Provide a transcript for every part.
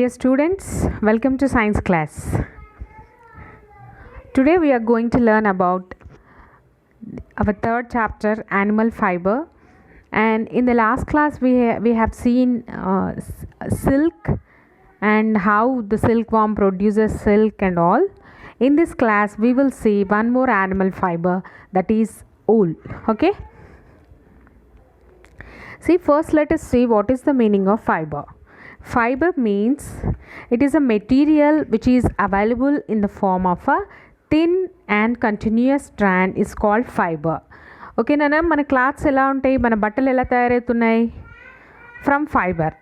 Dear students, welcome to science class. Today we are going to learn about our third chapter, animal fiber. And in the last class we have seen silk and how the silkworm produces silk and all. In this class we will see one more animal fiber, that is wool. Okay. See, first let us see what is the meaning of fiber. Fiber means it is a material which is available in the form of a thin and continuous strand is called fiber. Okay nana, మన clothes ఎలా ఉంటాయి, మన బట్టలు ఎలా తయారవుతున్నాయి? From fibre.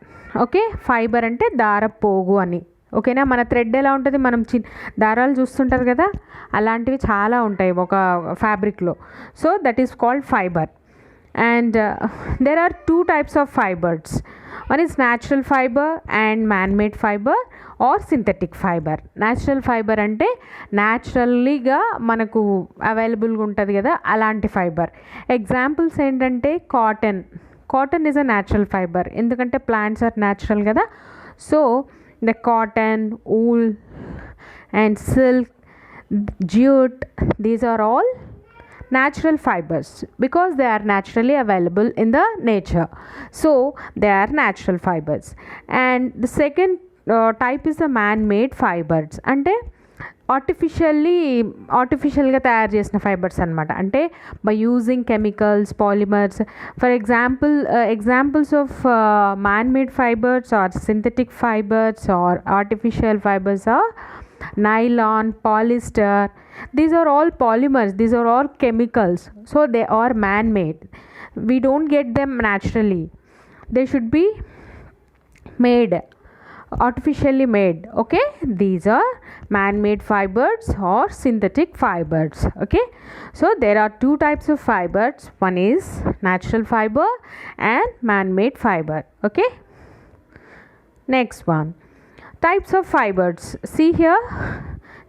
Okay, fibre అంటే దారపోగు అని. ఓకేనా, మన థ్రెడ్ ఎలా ఉంటుంది, మనం దారాలు చూస్తుంటారు కదా, అలాంటివి చాలా ఉంటాయి ఒక ఫ్యాబ్రిక్లో. So that is called fibre. And there are two types of fibers. One is natural fiber and man-made fiber or synthetic fiber. Natural fiber ante naturally ga manaku available ga untadi kada, alanti fiber. Examples entante cotton. Cotton is a natural fiber endukante plants are natural kada. So the cotton, wool and silk, jute, these are all natural fibers because they are naturally available in the nature. So they are natural fibers. And the second type is the man-made fibers. అంటే ఆర్టిఫిషియల్గా తయారు చేసిన fibres అనమాట. అంటే by using chemicals, polymers. For examples of man-made fibers or synthetic fibers or artificial fibers are nylon, polyester. These are all polymers, these are all chemicals, so they are man-made. We don't get them naturally, they should be made, artificially made. Okay, these are man-made fibers or synthetic fibers. Okay, so there are two types of fibers, one is natural fiber and man-made fiber. Okay, next one, types of fibers. See here,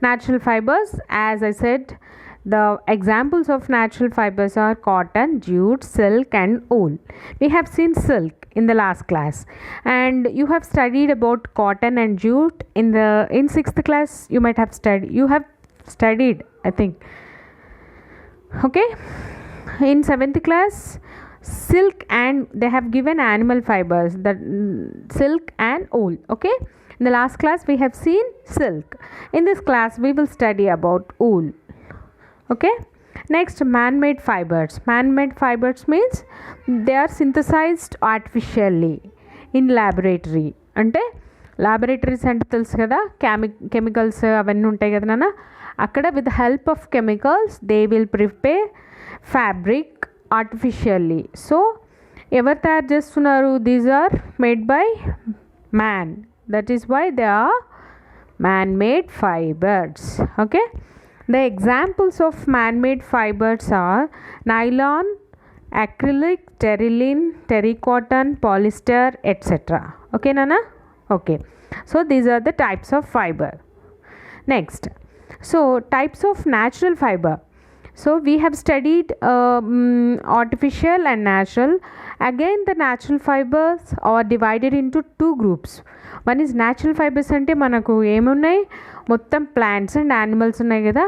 natural fibers, as I said, the examples of natural fibers are cotton, jute, silk and wool. We have seen silk in the last class, and you have studied about cotton and jute in 6th class. You might have studied, I think. Okay, in 7th class, silk, and they have given animal fibers, the silk and wool. Okay, in the last class we have seen silk. In this class we will study about wool. Okay, next, man-made fibers. Man-made fibers means they are synthesized artificially in laboratory. అంటే laboratories అంటే తెలుసు కదా, chemicals అవన్నీ ఉంటాయి కదా నాన్న, అక్కడ with help of chemicals they will prepare fabric artificially. So ఎవరు తయారు చేస్తున్నారు? These are made by man. That is why they are man-made fibers. Okay, the examples of man-made fibers are nylon, acrylic, terylene, terrycotton, polyester, etc. Okay nana? Okay, so these are the types of fiber. Next, so types of natural fiber. So we have studied artificial and natural. Again, the natural fibers are divided into two groups. One is natural fibers, అంటే మనకు ఏమున్నాయి, మొత్తం plants and animals ఉన్నాయి కదా.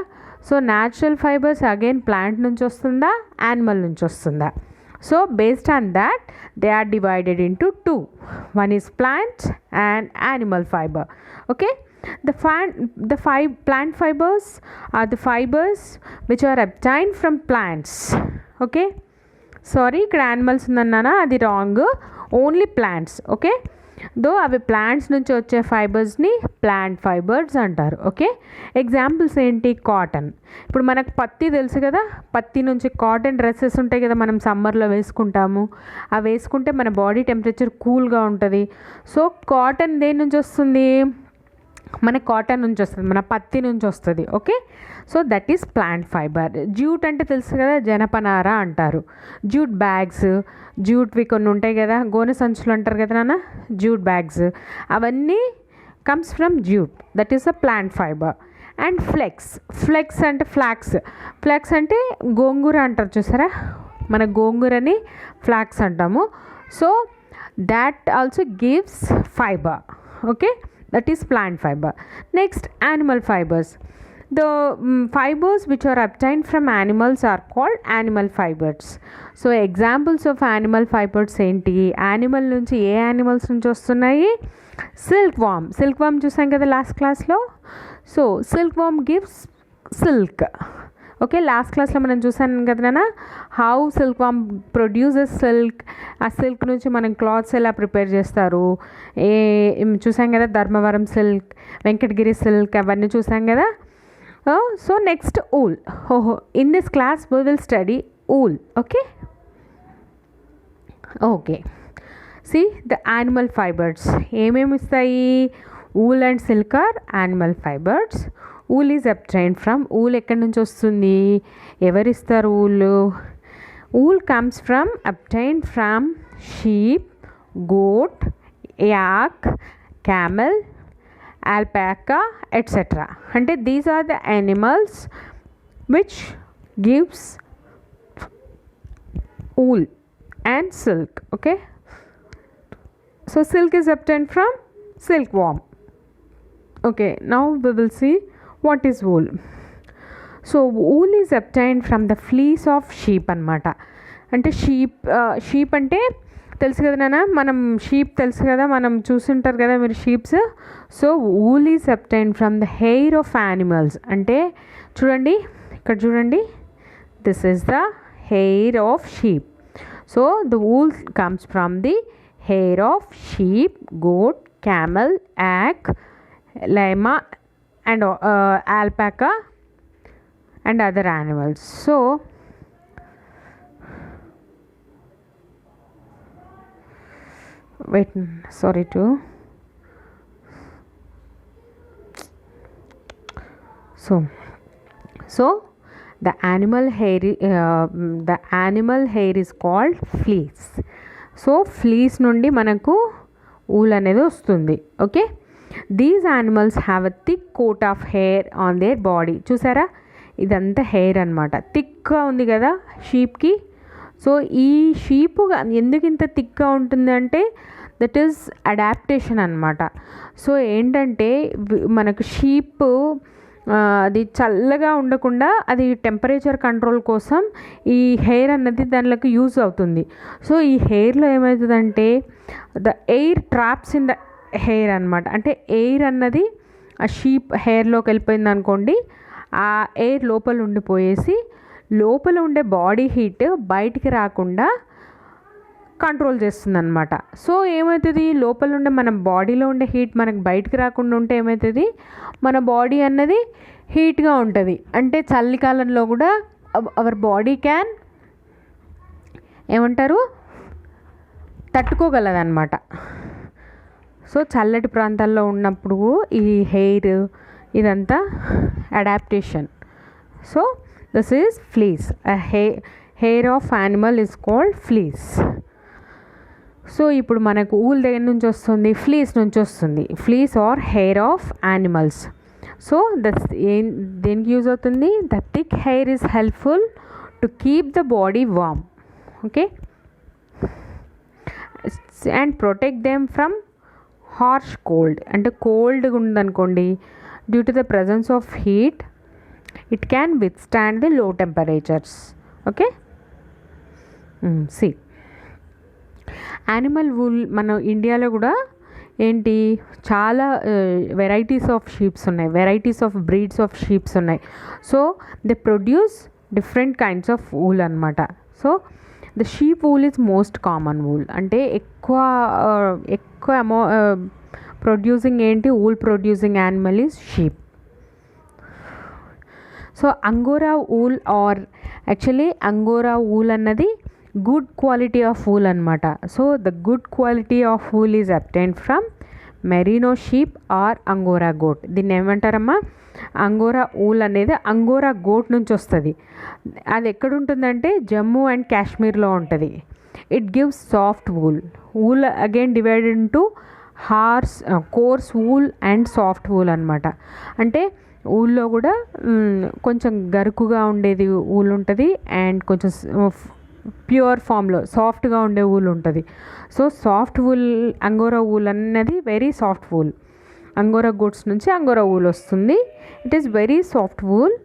So natural fibers again plant నుంచి వస్తుందా, animal నుంచి వస్తుందా? So based on that they are divided into two. One is plant and animal fiber. Okay, plant fibers are the fibers which are obtained from plants. Okay, sorry, ఇక్కడ animals ఉందన్నానా, అది wrong, only plants. Okay, దో అవి plants నుంచి వచ్చే ఫైబర్స్ని plant fibres అంటారు. Okay, examples ఏంటి? Cotton. ఇప్పుడు మనకు పత్తి తెలుసు కదా, పత్తి నుంచి కాటన్ డ్రెస్సెస్ ఉంటాయి కదా, మనం సమ్మర్లో వేసుకుంటాము. అవి వేసుకుంటే మన బాడీ టెంపరేచర్ కూల్గా ఉంటుంది. సో కాటన్ దేని నుంచి వస్తుంది? మన కాటన్ నుంచి వస్తుంది, మన పత్తి నుంచి వస్తుంది. Okay, so that is plant fibre. Jute అంటే తెలుసు కదా, జనపనార అంటారు. జ్యూట్ బ్యాగ్స్, జ్యూట్వి కొన్ని ఉంటాయి కదా, గోనె సంచులు అంటారు కదా నాన్న, జ్యూట్ బ్యాగ్స్, అవన్నీ comes from jute. That is a plant fiber. And flex అంటే ఫ్లాక్స్ అంటే గోంగూర అంటారు చూసారా, మన గోంగూరని ఫ్లాక్స్ అంటాము. So that also gives fiber. Okay, that is plant fiber. Next, animal fibers. The fibers which are obtained from animals are called animal fibers. So examples of animal fibers ఏంటి, animal నుంచి ఏ animals నుంచి వస్తున్నాయి? Silk వామ్ చూసాం కదా last క్లాస్లో. So silk వామ్ gives silk. Okay, last క్లాస్లో మనం చూసాను కదా నాన్న, how silk warm produces silk. ఆ సిల్క్ నుంచి మనం క్లాత్స్ ఎలా ప్రిపేర్ చేస్తారు చూసాం కదా, ధర్మవరం సిల్క్, వెంకటగిరి సిల్క్, అవన్నీ చూసాం కదా. So next wool. In this class we will study wool. Okay see the animal fibers ఏమేమి ఇస్తాయి? wool and silk are animal fibers. wool is obtained from, wool ఎక్కడి నుంచి వస్తుంది, ఎవరిస్తారు wool? wool comes from, obtained from sheep, goat, yak, camel, alpaca, etc. అంటే these are the animals which gives wool and silk. Okay, so silk is obtained from silkworm. Okay, now we will see what is wool. So wool is obtained from the fleece of sheep అన్నమాట. అంటే sheep అంటే తెలుసు కదా నాన్న, మనం sheep తెలుసు కదా, మనం చూస్తుంటారు కదా మీరు sheeps. So wool is obtained from the hair of animals. అంటే చూడండి ఇక్కడ చూడండి, this is the hair of sheep. So the wool comes from the hair of sheep, goat, camel, yak, llama and alpaca and other animals. So wait, sorry to so the animal hair is called fleece. So fleece నుండి మనకు wool అనేది వస్తుంది. Okay, these animals have a thick coat of hair on their body. చూసారా, ఇదంతా hair అనమాట, థిక్గా ఉంది కదా షీప్కి. సో ఈ షీప్ ఎందుకు ఇంత థిక్గా ఉంటుంది అంటే దట్ ఈస్ అడాప్టేషన్ అనమాట. సో ఏంటంటే మనకు షీప్ అది చల్లగా ఉండకుండా అది టెంపరేచర్ కంట్రోల్ కోసం ఈ హెయిర్ అన్నది దానిలోకి యూజ్ అవుతుంది. సో ఈ హెయిర్లో ఏమవుతుందంటే the air traps in the hair అనమాట. అంటే ఎయిర్ అన్నది ఆ షీప్ హెయిర్లోకి వెళ్ళిపోయింది అనుకోండి, ఆ ఎయిర్ లోపల ఉండిపోయేసి లోపల ఉండే బాడీ హీట్ బయటికి రాకుండా కంట్రోల్ చేస్తుంది అనమాట. సో ఏమవుతుంది, లోపల ఉండే మన బాడీలో ఉండే హీట్ మనకు బయటికి రాకుండా ఉంటే ఏమవుతుంది, మన బాడీ అన్నది హీట్గా ఉంటుంది. అంటే చలికాలంలో కూడా అవర్ బాడీ క్యాన్ ఏమంటారు తట్టుకోగలదన్నమాట. సో చల్లటి ప్రాంతాల్లో ఉన్నప్పుడు ఈ హెయిర్ ఇదంతా adaptation. So this is fleece. Hair of animal is called fleece. So ఇప్పుడు మనకు ఊల్ దగ్గర నుంచి వస్తుంది, ఫ్లీస్ నుంచి వస్తుంది. Fleece or hair of animals. So దేనికి యూజ్ అవుతుంది? The thick hair is helpful to keep the body warm. Okay, and protect them from harsh cold. అంటే కోల్డ్గా ఉందనుకోండి, due to the presence of heat it can withstand the low temperatures. Okay, see animal wool మన ఇండియాలో కూడా ఏంటి చాలా varieties of sheeps ఉన్నాయి, varieties of breeds of sheeps ఉన్నాయి. So they produce different kinds of wool అనమాట. So the sheep wool is most common wool. అంటే ఎక్కువ ప్రొడ్యూసింగ్ ఏంటి, wool producing animal is sheep. So Angora wool or actually Angora wool అన్నది good quality of wool అనమాట. So the good quality of wool is obtained from merino sheep or Angora goat. దీన్ని ఏమంటారమ్మా? Angora wool అనేది angora goat నుంచి వస్తుంది. అది ఎక్కడ ఉంటుందంటే జమ్మూ అండ్ కాశ్మీర్లో ఉంటుంది. It gives soft wool. Wool again divided into course wool and soft wool అనమాట. అంటే ఊళ్ళో కూడా కొంచెం గరుకుగా ఉండేది ఊల్ ఉంటుంది, అండ్ కొంచెం ప్యూర్ ఫామ్లో సాఫ్ట్గా ఉండే వూల్ ఉంటుంది. So soft wool Angora wool అన్నది very soft wool. Angora goats నుంచి అంగోరా ఊల్ వస్తుంది. It is very soft wool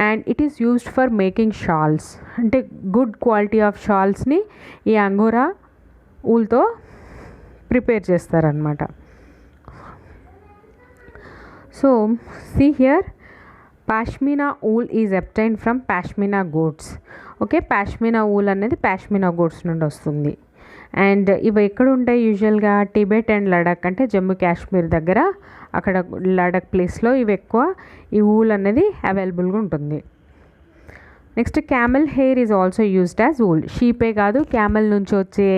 and it is used for making shawls. అంటే గుడ్ క్వాలిటీ ఆఫ్ షాల్స్ని ఈ అంగోరా ఊల్తో ప్రిపేర్ చేస్తారనమాట. So see here, pashmina wool is obtained from pashmina goats. Okay, pashmina wool అనేది pashmina goats నుండి వస్తుంది. అండ్ ఇవి ఎక్కడ ఉంటాయి యూజువల్గా? టిబెట్ అండ్ లడాక్, అంటే జమ్మూ కాశ్మీర్ దగ్గర, అక్కడ లడాక్ ప్లేస్లో ఇవి ఎక్కువ ఈ ఊల్ అనేది అవైలబుల్గా ఉంటుంది. Next, camel hair is also used as wool. షీపే కాదు, క్యామెల్ నుంచి వచ్చే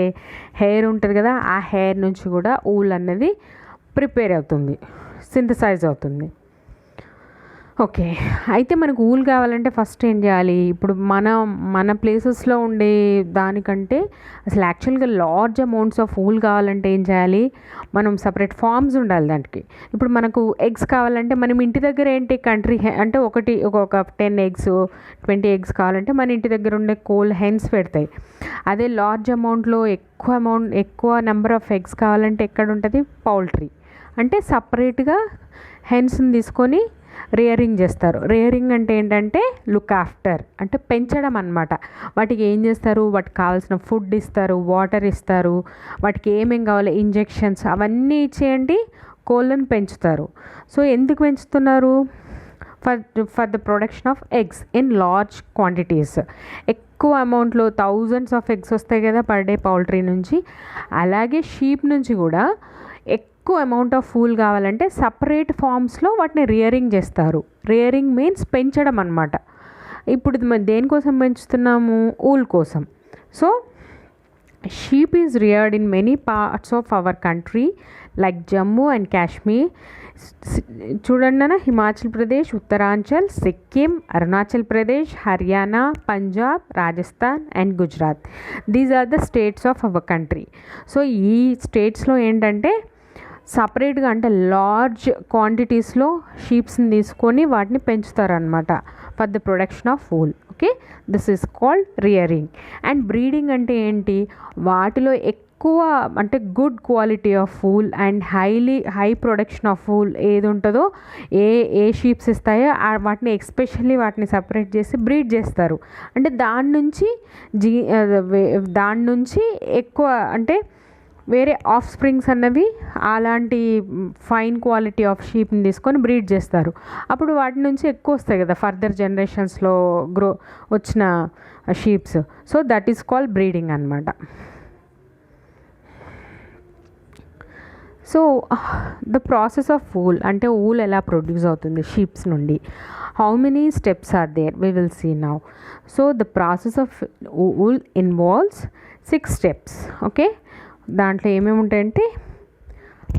హెయిర్ ఉంటుంది కదా, ఆ హెయిర్ నుంచి కూడా ఊల్ అనేది ప్రిపేర్ అవుతుంది, సింథసైజ్ అవుతుంది. ఓకే, అయితే మనకు ఊల్ కావాలంటే ఫస్ట్ ఏం చేయాలి? ఇప్పుడు మన ప్లేసెస్లో ఉండే దానికంటే అసలు యాక్చువల్గా లార్జ్ అమౌంట్స్ ఆఫ్ ఊల్ కావాలంటే ఏం చేయాలి? మనం సపరేట్ ఫార్మ్స్ ఉండాలి దానికి. ఇప్పుడు మనకు ఎగ్స్ కావాలంటే మనం ఇంటి దగ్గర ఏంటి కంట్రీ అంటే ఒక 10 eggs 20 eggs కావాలంటే మన ఇంటి దగ్గర ఉండే కోల్ హెన్స్ పెడతాయి. అదే లార్జ్ అమౌంట్లో ఎక్కువ నెంబర్ ఆఫ్ ఎగ్స్ కావాలంటే ఎక్కడ ఉంటుంది? పౌల్ట్రీ. అంటే సపరేట్గా హెన్స్ని తీసుకొని రేరింగ్ చేస్తారు. రేరింగ్ అంటే ఏంటంటే లుక్ ఆఫ్టర్, అంటే పెంచడం అన్నమాట. వాటికి ఏం చేస్తారు? వాటికి కావాల్సిన ఫుడ్ ఇస్తారు, వాటర్ ఇస్తారు, వాటికి ఏమేం కావాలి ఇంజెక్షన్స్ అవన్నీ ఇచ్చేయండి కోళ్ళను పెంచుతారు. సో ఎందుకు పెంచుతున్నారు? For the production of eggs in large quantities. ఎక్కువ అమౌంట్లో థౌజండ్స్ ఆఫ్ ఎగ్స్ వస్తాయి కదా పర్ డే పౌల్ట్రీ నుంచి. అలాగే షీప్ నుంచి కూడా ఎక్కువ అమౌంట్ ఆఫ్ ఊల్ కావాలంటే సపరేట్ ఫామ్స్లో వాటిని రియరింగ్ చేస్తారు. రియరింగ్ మీన్స్ పెంచడం అన్నమాట. ఇప్పుడు మనం దేనికోసం పెంచుతున్నాము? ఊల్ కోసం. So sheep is reared in many parts of our country like Jammu and Kashmir. చూడండి అన్న, Himachal Pradesh, Uttaranchal, Sikkim, Arunachal Pradesh, Haryana, Punjab, Rajasthan and Gujarat. These are the states of our country. So ఈ స్టేట్స్లో ఏంటంటే సపరేట్గా అంటే లార్జ్ క్వాంటిటీస్లో షీప్స్ని తీసుకొని వాటిని పెంచుతారనమాట for the production of wool. Okay, this is called rearing. And breeding అంటే ఏంటి? వాటిలో ఎక్కువ అంటే good quality of wool and high production of wool ఏది ఉంటుందో, ఏ షీప్స్ ఇస్తాయో వాటిని ఎస్పెషల్లీ వాటిని సపరేట్ చేసి బ్రీడ్ చేస్తారు. అంటే దాని నుంచి ఎక్కువ అంటే వేరే ఆఫ్ స్ప్రింగ్స్ అన్నవి అలాంటి ఫైన్ క్వాలిటీ ఆఫ్ షీప్ని తీసుకొని బ్రీడ్ చేస్తారు. అప్పుడు వాటి నుంచి ఎక్కువ వస్తాయి కదా ఫర్దర్ జనరేషన్స్లో వచ్చిన sheeps. So that is called breeding అన్నమాట. So the process of wool, అంటే ఊల్ ఎలా ప్రొడ్యూస్ అవుతుంది షీప్స్ నుండి. How many steps are there? We will see now. So the process of wool involves 6 steps. Okay, దాంట్లో ఏమేమి ఉంటాయంటే,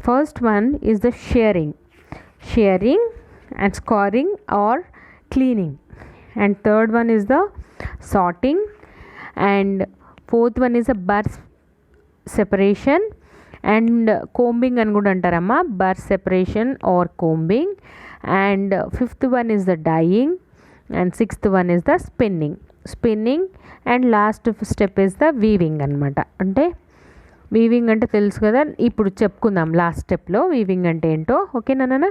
first one is the shearing and scouring or cleaning. And third one is the sorting. And fourth one is the burr separation and combing అని కూడా అంటారమ్మా, burr separation or combing. And fifth one is the dyeing. And sixth one is the spinning. And last step is the weaving అనమాట. అంటే weaving అంటే తెలుసు కదా, ఇప్పుడు చెప్పుకుందాం last స్టెప్లో వీవింగ్ అంటే ఏంటో. ఓకేనా?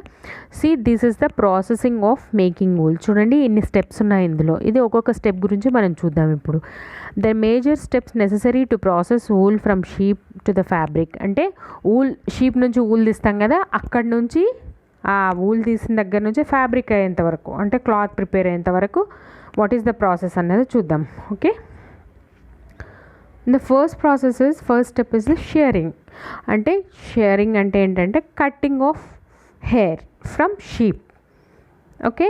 See this is the processing of making wool. చూడండి ఇన్ని స్టెప్స్ ఉన్నాయి ఇందులో. ఇది ఒక్కొక్క స్టెప్ గురించి మనం చూద్దాం ఇప్పుడు. The major steps necessary to process wool from sheep to the fabric. అంటే షీప్ నుంచి ఊల్ తీస్తాం కదా, అక్కడి నుంచి ఆ ఊల్ తీసిన దగ్గర నుంచి ఫ్యాబ్రిక్ అయ్యేంత వరకు, అంటే క్లాత్ ప్రిపేర్ అయ్యేంత వరకు వాట్ ఈస్ ద ప్రాసెస్ అనేది చూద్దాం. Okay, the first step is the shearing. అంటే షేరింగ్ అంటే ఏంటంటే cutting off hair from sheep. Okay,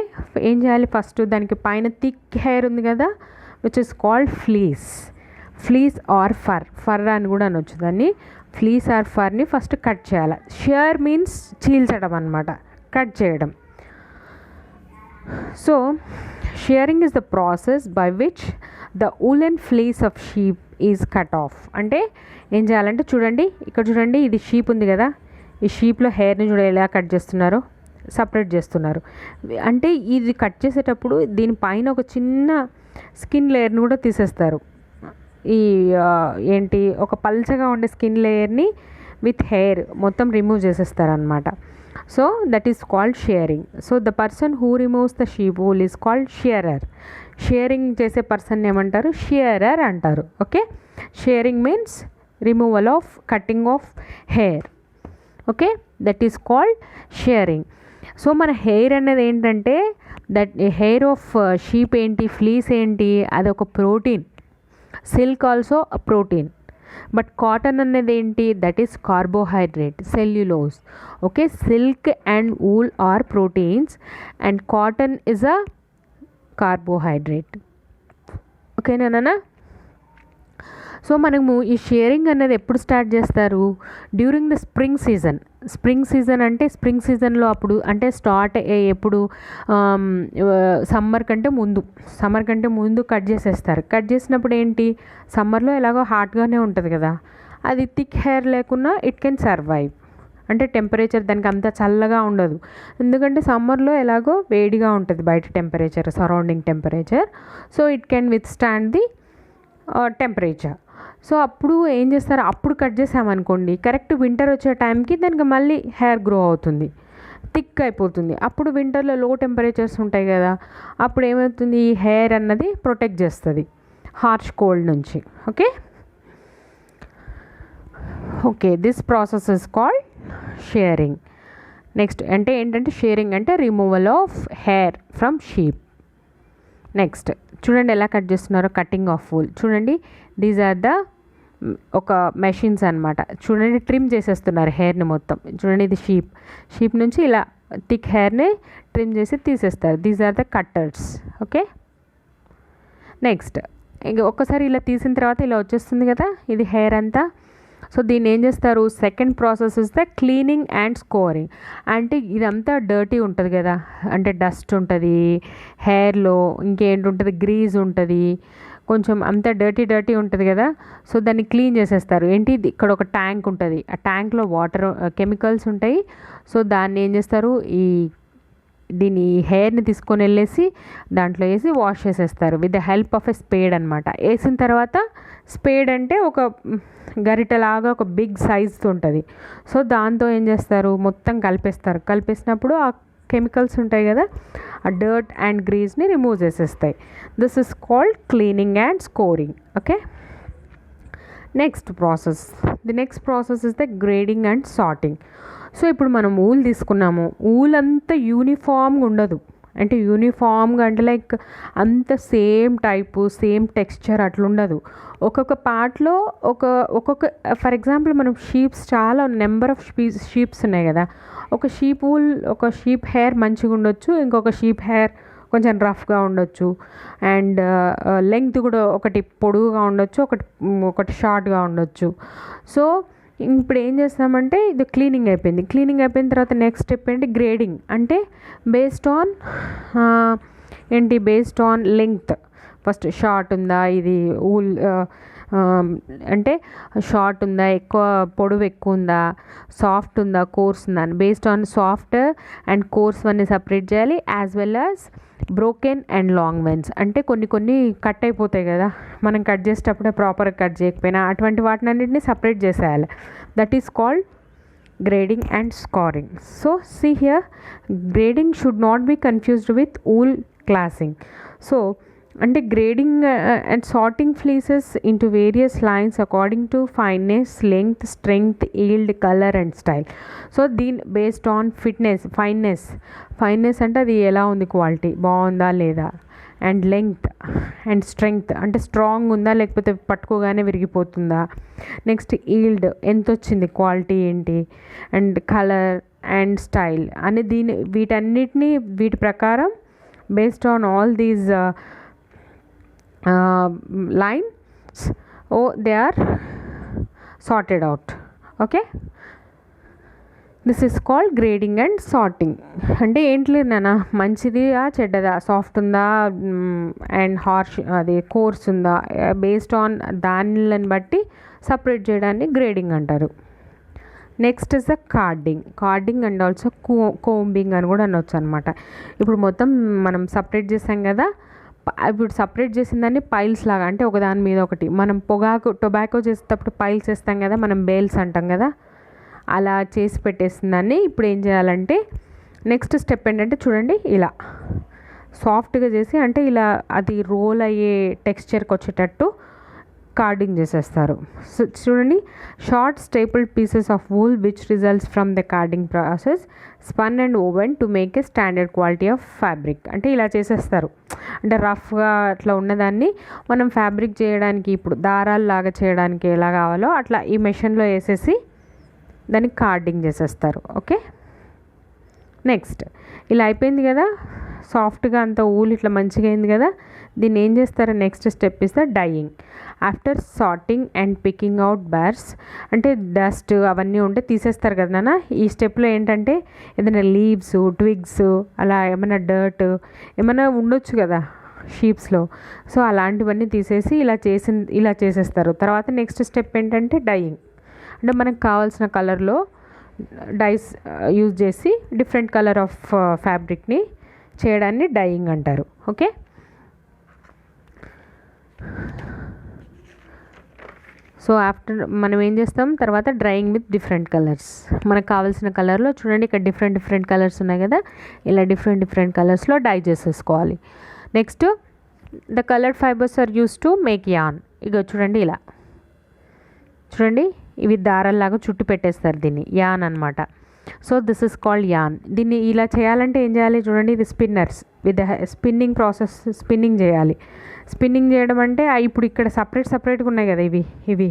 ఏం చేయాలి? ఫస్ట్ దానికి పైన థిక్ హెయిర్ ఉంది కదా, which is called fleece or fur అని కూడా అనొచ్చు దాన్ని. ఫ్లీస్ ఆర్ ఫర్ని ఫస్ట్ కట్ చేయాలి. షేర్ మీన్స్ చీల్చడం అనమాట, కట్ చేయడం. So shearing is the process by which the woolen fleece of sheep is cut off. అంటే ఏం చేయాలంటే చూడండి, ఇక్కడ చూడండి, ఇది షీప్ ఉంది కదా, ఈ షీప్లో హెయిర్ని చూడ ఎలా కట్ చేస్తున్నారో, సపరేట్ చేస్తున్నారు. అంటే ఇది కట్ చేసేటప్పుడు దీనిపైన ఒక చిన్న స్కిన్ లేయర్ని కూడా తీసేస్తారు. ఈ ఒక పల్చగా ఉండే స్కిన్ లేయర్ని విత్ హెయిర్ మొత్తం రిమూవ్ చేసేస్తారు అనమాట. So that is called shearing. So the person who removes the sheep wool is called shearer. Shearing చేసే పర్సన్ ఏమంటారు? షియరర్ అంటారు. Okay, shearing means removal of cutting of hair. Okay, that is called shearing. So మన hair అనేది ఏంటంటే that hair of sheep ఏంటి, fleece ఏంటి, అది ఒక protein. Silk also protein. But cotton అనేది ఏంటి, that is carbohydrate, cellulose. Okay, silk and wool are proteins and cotton is a carbohydrate. ఓకేనా? సో మనము ఈ షేరింగ్ అనేది ఎప్పుడు స్టార్ట్ చేస్తారు? During the spring season. Spring season అంటే స్ప్రింగ్ సీజన్లో అప్పుడు అంటే స్టార్ట్ ఎప్పుడు సమ్మర్ కంటే ముందు కట్ చేసేస్తారు. కట్ చేసినప్పుడు ఏంటి, సమ్మర్లో ఎలాగో హాట్గానే ఉంటుంది కదా, అది థిక్ హెయిర్ లేకున్నా ఇట్ కెన్ సర్వైవ్. అంటే టెంపరేచర్ దానికి అంత చల్లగా ఉండదు, ఎందుకంటే సమ్మర్లో ఎలాగో వేడిగా ఉంటుంది బయట temperature, surrounding temperature. So it can with stand the temperature. So అప్పుడు ఏం చేస్తారు, అప్పుడు కట్ చేసామనుకోండి, కరెక్ట్ వింటర్ వచ్చే టైంకి దానికి మళ్ళీ హెయిర్ గ్రో అవుతుంది, థిక్ అయిపోతుంది. అప్పుడు వింటర్లో లో టెంపరేచర్స్ ఉంటాయి కదా, అప్పుడు ఏమవుతుంది, ఈ హెయిర్ అన్నది ప్రొటెక్ట్ చేస్తుంది హార్ష్ కోల్డ్ నుంచి. Okay, this process is called sharing. Next అంటే ఏంటంటే షేరింగ్ అంటే removal of hair from sheep. Next చూడండి ఎలా కట్ చేస్తున్నారో, కటింగ్ ఆఫ్ వూల్. చూడండి, దీస్ ఆర్ ద ఒక మెషిన్స్ అనమాట. చూడండి, ట్రిమ్ చేసేస్తున్నారు హెయిర్ని మొత్తం. చూడండి, ఇది షీప్ నుంచి ఇలా థిక్ హెయిర్ని ట్రిమ్ చేసి తీసేస్తారు. These are the cutters. Okay, next ఇంక ఒక్కసారి ఇలా తీసిన తర్వాత ఇలా వచ్చేస్తుంది కదా ఇది హెయిర్ అంతా. సో దీన్ని ఏం చేస్తారు, second process is the cleaning and scoring. అంటే ఇదంతా డర్టీ ఉంటుంది కదా, అంటే డస్ట్ ఉంటుంది హెయిర్లో, ఇంకేంటి ఉంటుంది, గ్రీజ్ ఉంటుంది, కొంచెం అంతా డర్టీ ఉంటుంది కదా. సో దాన్ని క్లీన్ చేసేస్తారు. ఏంటి, ఇక్కడ ఒక ట్యాంక్ ఉంటుంది, ఆ ట్యాంక్లో వాటర్ కెమికల్స్ ఉంటాయి. సో దాన్ని ఏం చేస్తారు, దీని హెయిర్ని తీసుకొని వెళ్ళేసి దాంట్లో వేసి వాష్ చేసేస్తారు with the help of a spade అనమాట. వేసిన తర్వాత స్పేడ్ అంటే ఒక గరిటెలాగా ఒక బిగ్ సైజ్తో ఉంటుంది. సో దాంతో ఏం చేస్తారు, మొత్తం కలిపేసినప్పుడు ఆ కెమికల్స్ ఉంటాయి కదా, ఆ డర్ట్ అండ్ గ్రీజ్ని రిమూవ్ చేసేస్తాయి. This is called cleaning and scoring. Okay, next process is the grading and sorting. So ఇప్పుడు మనం ఊల్ తీసుకున్నాము, ఊల్ అంతా యూనిఫామ్గా ఉండదు. అంటే యూనిఫామ్గా అంటే లైక్ అంత సేమ్ టైపు సేమ్ టెక్స్చర్ అట్లా ఉండదు. ఒక్కొక్క పార్ట్లో ఒక్కొక్క ఫర్ ఎగ్జాంపుల్ మనం షీప్స్ చాలా నెంబర్ ఆఫ్ షీప్స్ ఉన్నాయి కదా, ఒక షీప్ హెయిర్ మంచిగా ఉండొచ్చు, ఇంకొక షీప్ హెయిర్ కొంచెం రఫ్గా ఉండొచ్చు, అండ్ లెంగ్త్ కూడా ఒకటి పొడుగుగా ఉండొచ్చు, ఒకటి షార్ట్గా ఉండొచ్చు. సో ఇప్పుడు ఏం చేస్తామంటే ఇది క్లీనింగ్ అయిపోయిన తర్వాత నెక్స్ట్ స్టెప్ ఏంటి, గ్రేడింగ్. అంటే based on length. First short ఉందా, ఇది ఊల్ అంటే షార్ట్ ఉందా, ఎక్కువ పొడవు ఎక్కువ ఉందా, సాఫ్ట్ ఉందా, కోర్స్ ఉందా అని based on soft and coarse అన్ని సపరేట్ చేయాలి. As well as broken and long ones. అంటే కొన్ని కట్ అయిపోతాయి కదా, మనం కట్ చేసేటప్పుడే ప్రాపర్గా కట్ చేయకపోయినా అటువంటి వాటిని అన్నింటినీ సపరేట్ చేసేయాలి. That is called grading and scoring. So see here, grading should not be confused with wool classing. So అంటే grading and sorting fleeces into various lines according to fineness, length, strength, yield, colour and style. So based on fineness అంటే అది ఎలా ఉంది, quality బాగుందా లేదా, and length and strength అంటే strong ఉందా లేకపోతే పట్టుకోగానే విరిగిపోతుందా, నెక్స్ట్ ఈల్డ్ ఎంత వచ్చింది, క్వాలిటీ ఏంటి, అండ్ కలర్ అండ్ స్టైల్ అని వీటి ప్రకారం based on all these lines, they are sorted out. Okay, this is called grading and sorting. అంటే ఏంటి లేదు నాన్న, మంచిదిగా చెడ్డదా, సాఫ్ట్ ఉందా అండ్ హార్ష్ అది కోర్స్ ఉందా, బేస్డ్ ఆన్ దానిని బట్టి సపరేట్ చేయడాన్ని గ్రేడింగ్ అంటారు. Next is the carding and also combing అని కూడా అనొచ్చు అనమాట. ఇప్పుడు మొత్తం మనం సపరేట్ చేసాం కదా, ఇప్పుడు సపరేట్ చేసిన దాన్ని పైల్స్ లాగా, అంటే ఒకదాని మీద ఒకటి మనం టొబాకో చేసేటప్పుడు పైల్స్ వేస్తాం కదా, మనం బేల్స్ అంటాం కదా, అలా చేసి పెట్టేసిందాన్ని. ఇప్పుడు ఏం చేయాలంటే నెక్స్ట్ స్టెప్ ఏంటంటే చూడండి, ఇలా సాఫ్ట్గా చేసి అంటే ఇలా అది రోల్ అయ్యే టెక్స్చర్కి వచ్చేటట్టు కార్డింగ్ చేసేస్తారు. సో చూడండి, short stapled pieces of wool which results from the carding process spun and woven to make a standard quality of fabric. అంటే ఇలా చేసేస్తారు. అంటే రఫ్గా అట్లా ఉన్నదాన్ని మనం ఫ్యాబ్రిక్ చేయడానికి, ఇప్పుడు దారాలు లాగా చేయడానికి ఎలా కావాలో అట్లా ఈ మెషిన్లో వేసేసి దానికి కార్డింగ్ చేసేస్తారు. ఓకే, నెక్స్ట్ ఇలా అయిపోయింది కదా, సాఫ్ట్గా అంత ఊలు ఇట్లా మంచిగా అయింది కదా. దీన్ని ఏం చేస్తారు, next step is the dyeing. After sorting and picking out burrs, అంటే డస్ట్ అవన్నీ ఉంటే తీసేస్తారు కదా నాన్న. ఈ స్టెప్లో ఏంటంటే ఏదైనా లీవ్స్, ట్విగ్స్, అలా ఏమైనా డర్ట్ ఏమైనా ఉండొచ్చు కదా షీప్స్లో. సో అలాంటివన్నీ తీసేసి ఇలా చేసేస్తారు. తర్వాత నెక్స్ట్ స్టెప్ ఏంటంటే డైయింగ్. అంటే మనకు కావాల్సిన కలర్లో డైస్ యూజ్ చేసి డిఫరెంట్ కలర్ ఆఫ్ ఫ్యాబ్రిక్ని చేయడాన్ని డైయింగ్ అంటారు. ఓకే, సో ఆఫ్టర్ మనం ఏం చేస్తాం తర్వాత డ్రైయింగ్ విత్ డిఫరెంట్ కలర్స్. మనకు కావాల్సిన కలర్లో చూడండి, ఇక్కడ డిఫరెంట్ కలర్స్ ఉన్నాయి కదా, ఇలా డిఫరెంట్ కలర్స్లో డై చేసేసుకోవాలి. Next the coloured fibres are use to make yarn. ఇక చూడండి, ఇలా చూడండి, ఇవి దారాల్లాగా చుట్టు పెట్టేస్తారు, దీన్ని యాన్ అనమాట. So this is called an. దీన్ని ఇలా చేయాలంటే ఏం చేయాలి చూడండి, ఇది spinners with spinning process, spinning చేయాలి. స్పిన్నింగ్ చేయడం అంటే ఇప్పుడు ఇక్కడ సపరేట్గా ఉన్నాయి కదా ఇవి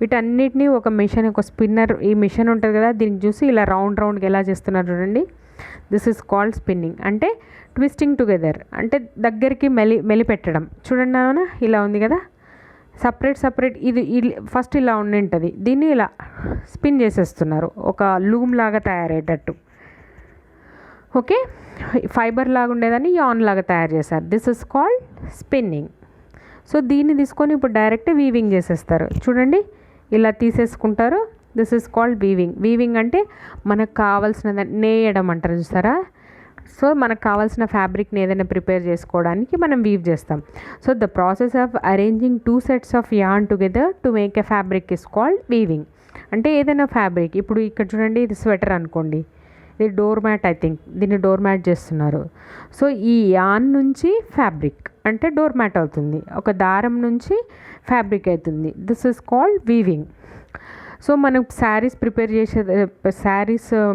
వీటన్నిటిని ఒక మిషన్, ఒక స్పిన్నర్, ఈ మిషన్ ఉంటుంది కదా, దీనికి చూసి ఇలా రౌండ్గా ఎలా చేస్తున్నారు చూడండి. This is called spinning. అంటే ట్విస్టింగ్ టుగెదర్, అంటే దగ్గరికి మెలి పెట్టడం. చూడండి నాన్న, ఇలా ఉంది కదా, సపరేట్ ఇది ఫస్ట్ ఇలా ఉండింటుంది, దీన్ని ఇలా స్పిన్ చేసేస్తున్నారు ఒక లూమ్ లాగా తయారయ్యేటట్టు. ఓకే, ఫైబర్ లాగా ఉండేదాన్ని యాన్ లాగా తయారు చేశారు. This is called spinning. So దీన్ని తీసుకొని ఇప్పుడు డైరెక్ట్ వీవింగ్ చేసేస్తారు. చూడండి, ఇలా తీసేసుకుంటారు. This is called weaving. Weaving అంటే మనకు కావాల్సిన నేయడం అంటారు చూసారా. సో మనకు కావాల్సిన ఫ్యాబ్రిక్ని ఏదైనా ప్రిపేర్ చేసుకోవడానికి మనం వీవ్ చేస్తాం. So the process of arranging 2 sets of an together to make a fabric is called weaving. అంటే ఏదైనా ఫ్యాబ్రిక్, ఇప్పుడు ఇక్కడ చూడండి, ఇది స్వెటర్ అనుకోండి, ఇది డోర్ మ్యాట్, ఐ థింక్ దీన్ని డోర్ మ్యాట్ చేస్తున్నారు. సో ఈ యాన్ నుంచి ఫ్యాబ్రిక్ అంటే డోర్ మ్యాట్ అవుతుంది, ఒక దారం నుంచి ఫ్యాబ్రిక్ అవుతుంది. This is called weaving. So మనం శారీస్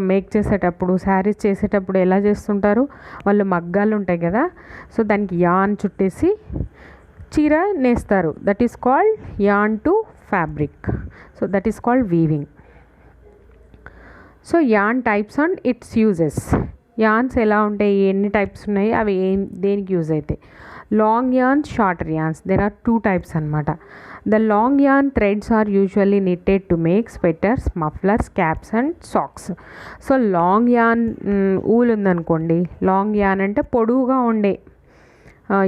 మేక్ చేసేటప్పుడు, శారీస్ చేసేటప్పుడు ఎలా చేస్తుంటారు, వాళ్ళు మగ్గాలు ఉంటాయి కదా, సో దానికి యాన్ చుట్టేసి చీర నేస్తారు. That is called yarn to fabric. So that is called weaving. So yarn types and its uses. Yarns ఎలా ఉంటాయి, ఎన్ని టైప్స్ ఉన్నాయి, అవి దేనికి యూజ్ అవుతాయి. Long yarns, shorter yarns, there are 2 types అనమాట. The long yarn threads are usually knitted to make sweaters, mufflers, caps and socks. So long yarn wool ఉందనుకోండి, long yarn అంటే పొడవుగా ఉండే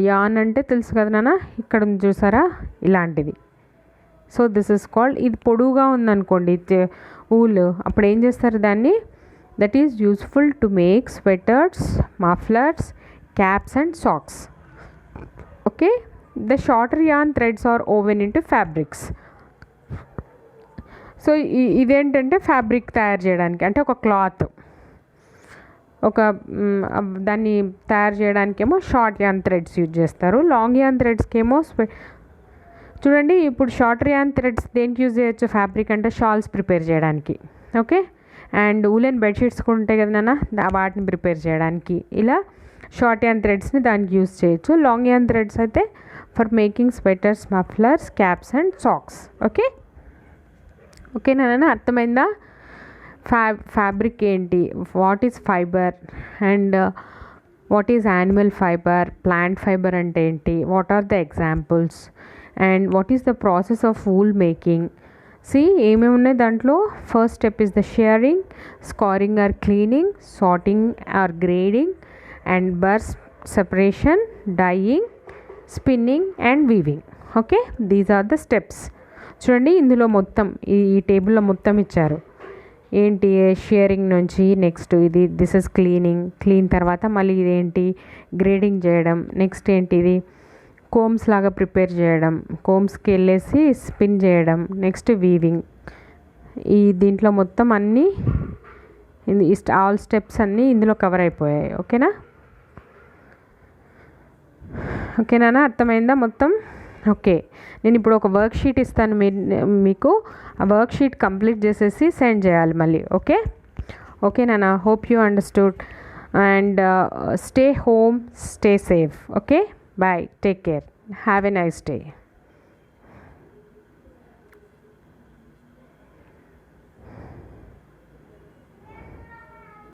యాన్ అంటే తెలుసు కదా నాన్న, ఇక్కడ ఉంది చూసారా ఇలాంటిది. సో దిస్ ఇస్ కాల్డ్, ఇది పొడవుగా ఉందనుకోండి ఊల్, అప్పుడు ఏం చేస్తారు దాన్ని, that is useful to make sweaters, mufflers, caps and socks. Okay, the shorter yarn threads are woven into fabrics. సో ఇదేంటంటే ఫ్యాబ్రిక్ తయారు చేయడానికి, అంటే ఒక క్లాత్ దాన్ని తయారు చేయడానికేమో షార్ట్ యాన్ థ్రెడ్స్ యూజ్ చేస్తారు. లాంగ్ యాన్ థ్రెడ్స్కి ఏమో చూడండి, ఇప్పుడు షార్టర్ యాన్ థ్రెడ్స్ దేనికి యూజ్ చేయొచ్చు, ఫ్యాబ్రిక్ అంటే షాల్స్ ప్రిపేర్ చేయడానికి. ఓకే, అండ్ ఊలెన్ బెడ్షీట్స్ కూడా ఉంటాయి కదా నాన్న, వాటిని ప్రిపేర్ చేయడానికి ఇలా షార్ట్ యాన్ థ్రెడ్స్ని దానికి యూజ్ చేయొచ్చు. లాంగ్ యాన్ థ్రెడ్స్ అయితే for making sweaters, mufflers, caps and socks. Okay నాన్న, అర్థమైందా? ఫ్యాబ్రిక్ ఏంటి, what is fibre and what is animal fibre, plant fibre అంటే ఏంటి, what are the examples, and what is the process of wool making. ఏమేమి ఉన్నాయి దాంట్లో. First step is the shearing, scouring or cleaning, sorting or grading, and burrs separation, dyeing, spinning and weaving. Okay, these are the steps. చూడండి, ఇందులో మొత్తం ఈ టేబుల్లో మొత్తం ఇచ్చారు. ఏంటి, షేరింగ్ నుంచి నెక్స్ట్ దిస్ ఇస్ క్లీన్ తర్వాత మళ్ళీ ఇదేంటి గ్రేడింగ్ చేయడం, నెక్స్ట్ ఏంటి ఇది కోమ్స్ లాగా ప్రిపేర్ చేయడం, కోమ్స్కి వెళ్ళేసి స్పిన్ చేయడం, నెక్స్ట్ వీవింగ్, ఈ దీంట్లో మొత్తం అన్నీ ఆల్ స్టెప్స్ అన్నీ ఇందులో కవర్ అయిపోయాయి. ఓకేనా అర్థమైందా మొత్తం? ఓకే, నేను ఇప్పుడు ఒక వర్క్ షీట్ ఇస్తాను మీకు. ఆ వర్క్ షీట్ కంప్లీట్ చేసేసి సెండ్ చేయాలి మళ్ళీ. ఓకేనా? Hope you understood and stay home, stay safe. Okay, bye, take care, have a nice day.